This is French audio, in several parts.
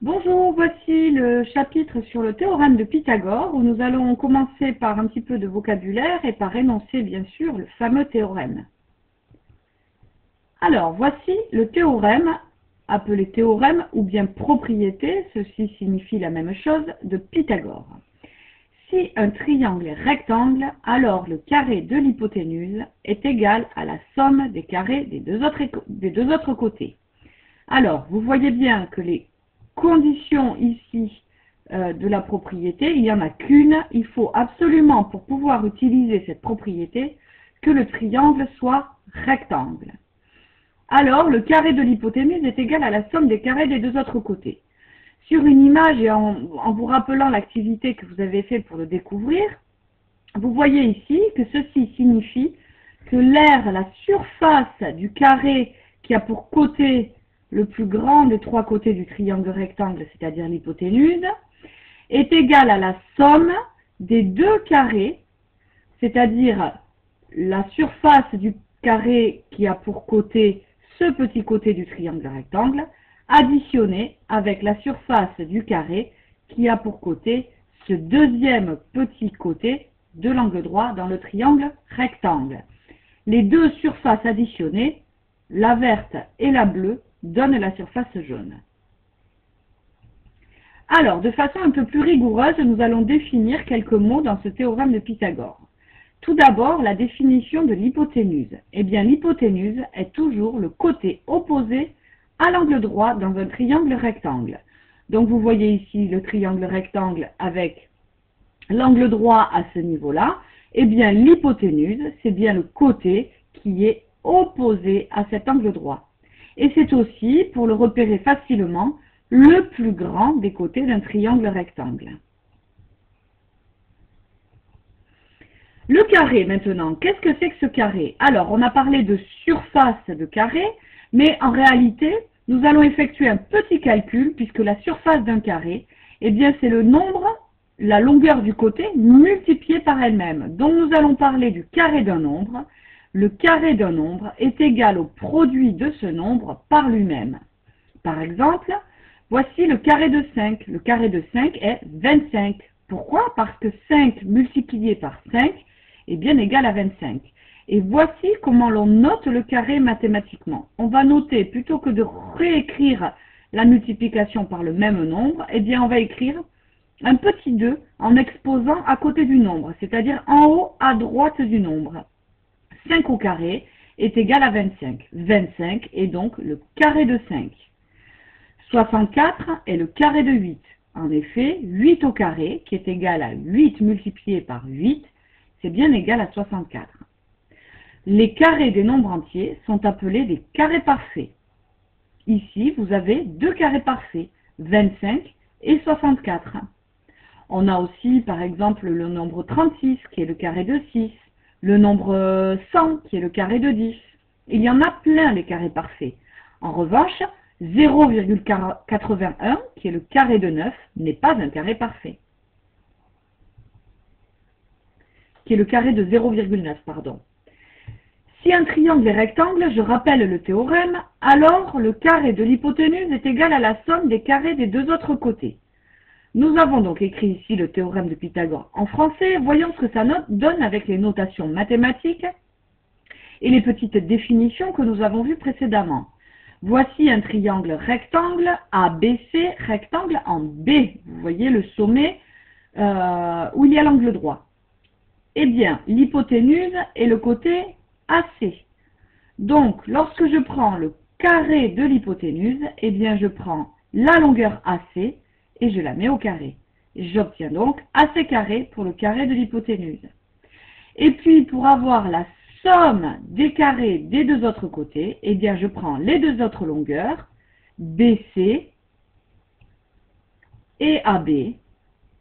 Bonjour, voici le chapitre sur le théorème de Pythagore où nous allons commencer par un petit peu de vocabulaire et par énoncer bien sûr le fameux théorème. Alors, voici le théorème, appelé théorème ou bien propriété, ceci signifie la même chose, de Pythagore. Si un triangle est rectangle, alors le carré de l'hypoténuse est égal à la somme des carrés des deux autres côtés. Alors, vous voyez bien que les conditions ici de la propriété, il n'y en a qu'une. Il faut absolument, pour pouvoir utiliser cette propriété, que le triangle soit rectangle. Alors, le carré de l'hypoténuse est égal à la somme des carrés des deux autres côtés. Sur une image et en vous rappelant l'activité que vous avez faite pour le découvrir, vous voyez ici que ceci signifie que l'aire, la surface du carré qui a pour côté le plus grand des trois côtés du triangle rectangle, c'est-à-dire l'hypoténuse, est égale à la somme des deux carrés, c'est-à-dire la surface du carré qui a pour côté ce petit côté du triangle rectangle, additionnée avec la surface du carré qui a pour côté ce deuxième petit côté de l'angle droit dans le triangle rectangle. Les deux surfaces additionnées, la verte et la bleue, donne la surface jaune. Alors, de façon un peu plus rigoureuse, nous allons définir quelques mots dans ce théorème de Pythagore. Tout d'abord, la définition de l'hypoténuse. Eh bien, l'hypoténuse est toujours le côté opposé à l'angle droit dans un triangle rectangle. Donc, vous voyez ici le triangle rectangle avec l'angle droit à ce niveau-là. Eh bien, l'hypoténuse, c'est bien le côté qui est opposé à cet angle droit. Et c'est aussi, pour le repérer facilement, le plus grand des côtés d'un triangle rectangle. Le carré maintenant, qu'est-ce que c'est que ce carré? Alors, on a parlé de surface de carré, mais en réalité, nous allons effectuer un petit calcul, puisque la surface d'un carré, eh bien, c'est le nombre, la longueur du côté, multipliée par elle-même. Donc, nous allons parler du carré d'un nombre. Le carré d'un nombre est égal au produit de ce nombre par lui-même. Par exemple, voici le carré de 5. Le carré de 5 est 25. Pourquoi? Parce que 5 multiplié par 5 est bien égal à 25. Et voici comment l'on note le carré mathématiquement. On va noter, plutôt que de réécrire la multiplication par le même nombre, eh bien on va écrire un petit 2 en exposant à côté du nombre, c'est-à-dire en haut à droite du nombre. 5 au carré est égal à 25. 25 est donc le carré de 5. 64 est le carré de 8. En effet, 8 au carré, qui est égal à 8 multiplié par 8, c'est bien égal à 64. Les carrés des nombres entiers sont appelés des carrés parfaits. Ici, vous avez deux carrés parfaits, 25 et 64. On a aussi, par exemple, le nombre 36, qui est le carré de 6. Le nombre 100, qui est le carré de 10. Il y en a plein, les carrés parfaits. En revanche, 0,81, qui est le carré de 9, n'est pas un carré parfait. Qui est le carré de 0,9, pardon. Si un triangle est rectangle, je rappelle le théorème, alors le carré de l'hypoténuse est égal à la somme des carrés des deux autres côtés. Nous avons donc écrit ici le théorème de Pythagore en français. Voyons ce que ça donne avec les notations mathématiques et les petites définitions que nous avons vues précédemment. Voici un triangle rectangle ABC, rectangle en B. Vous voyez le sommet où il y a l'angle droit. Eh bien, l'hypoténuse est le côté AC. Donc, lorsque je prends le carré de l'hypoténuse, eh bien, je prends la longueur AC et je la mets au carré. J'obtiens donc AC carré pour le carré de l'hypoténuse. Et puis, pour avoir la somme des carrés des deux autres côtés, eh bien, je prends les deux autres longueurs, BC et AB, et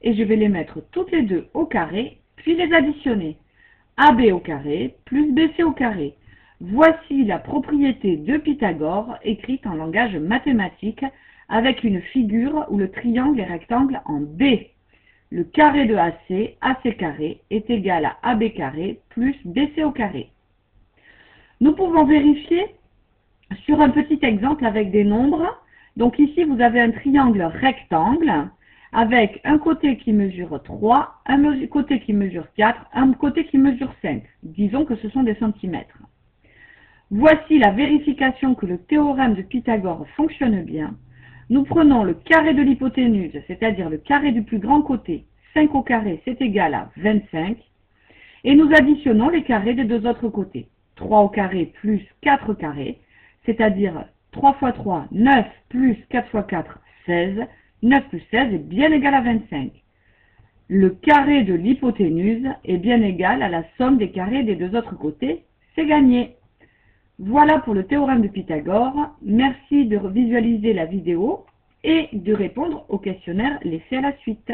je vais les mettre toutes les deux au carré, puis les additionner. AB au carré plus BC au carré. Voici la propriété de Pythagore écrite en langage mathématique avec une figure où le triangle est rectangle en B. Le carré de AC, AC carré, est égal à AB carré plus BC au carré. Nous pouvons vérifier sur un petit exemple avec des nombres Donc ici, vous avez un triangle rectangle avec un côté qui mesure 3, un côté qui mesure 4, un côté qui mesure 5. Disons que ce sont des centimètres. Voici la vérification que le théorème de Pythagore fonctionne bien. Nous prenons le carré de l'hypoténuse, c'est-à-dire le carré du plus grand côté. 5 au carré, c'est égal à 25. Et nous additionnons les carrés des deux autres côtés. 3 au carré plus 4 au carré, c'est-à-dire 3 fois 3, 9, plus 4 fois 4, 16. 9 plus 16 est bien égal à 25. Le carré de l'hypoténuse est bien égal à la somme des carrés des deux autres côtés. C'est gagné. Voilà pour le théorème de Pythagore. Merci de visualiser la vidéo et de répondre au questionnaire laissé à la suite.